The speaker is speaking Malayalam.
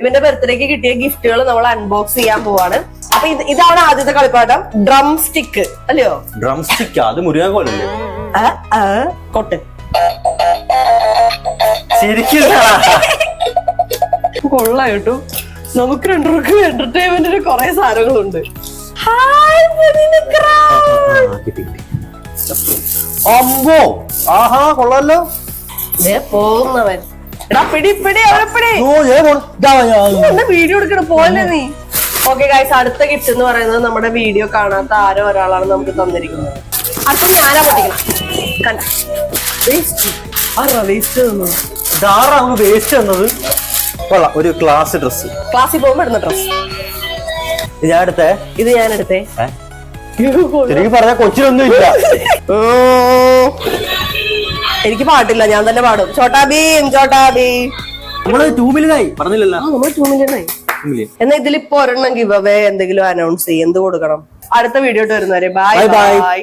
ഇവന്റെ ബർത്ത്ഡേക്ക് കിട്ടിയ ഗിഫ്റ്റുകൾ നമ്മൾ അൺബോക്സ് ചെയ്യാൻ പോവാണ്. അപ്പൊ ഇതാണ് ആദ്യത്തെ കളിപ്പാട്ടം, ഡ്രം സ്റ്റിക്ക് അല്ലയോ? ഡ്രം സ്റ്റിക്ക് അത് മുരുകൻ കോലല്ലേ? കൊട്ട് ശരിക്കും കൊള്ളാം കേട്ടോ. നമുക്ക് രണ്ടുപേർക്കും എന്റർടൈൻമെന്റിന് കുറെ സാധനങ്ങളുണ്ട്. അമ്പോ ആഹാ കൊള്ളാലോ. പോകുന്നവൻ എടാ പിടി പിടി അവിടെ പിടി. വീഡിയോ എടുക്കണ പോലെ നീ. ഓക്കെ ഗൈസ്, അടുത്ത ഗിഫ്റ്റ് എന്ന് പറയുന്നത് നമ്മുടെ വീഡിയോ കാണാത്ത ആരോ ഒരാളാണ് നമുക്ക് തന്നിരിക്കുന്നത്. അടുത്ത ഞാനാ പൊട്ടിക്കണം. കണ്ട വേസ്റ്റ് വേസ്റ്റ് നമുക്ക് വേസ്റ്റ് തന്നത് കൊള്ളാം. ഒരു ക്ലാസ് ഡ്രസ്, ക്ലാസ്സിൽ പോകുമ്പോ ഇടുന്ന ഡ്രസ്. ഞാൻ എടുത്തേ, ഇത് ഞാൻ എടുത്തേ. എനിക്ക് പറഞ്ഞ കൊച്ചിനൊന്നും ഇല്ല. എനിക്ക് പാട്ടില്ല, ഞാൻ തന്നെ പാടും. ചോട്ടാ ഭീം ചോട്ടാ ഭീം. നമ്മള് 2 million ആയി പറഞ്ഞില്ലല്ലോ. നമ്മൾ 2 million ആയി. എന്നാ ഇതിലിപ്പോ ഒരെണ്ണം ഗിവ് അവേ എന്തെങ്കിലും അനൗൺസ് ചെയ്യും. എന്ത് കൊടുക്കണം? അടുത്ത വീഡിയോ വരുന്നവരെ ബൈ ബൈ.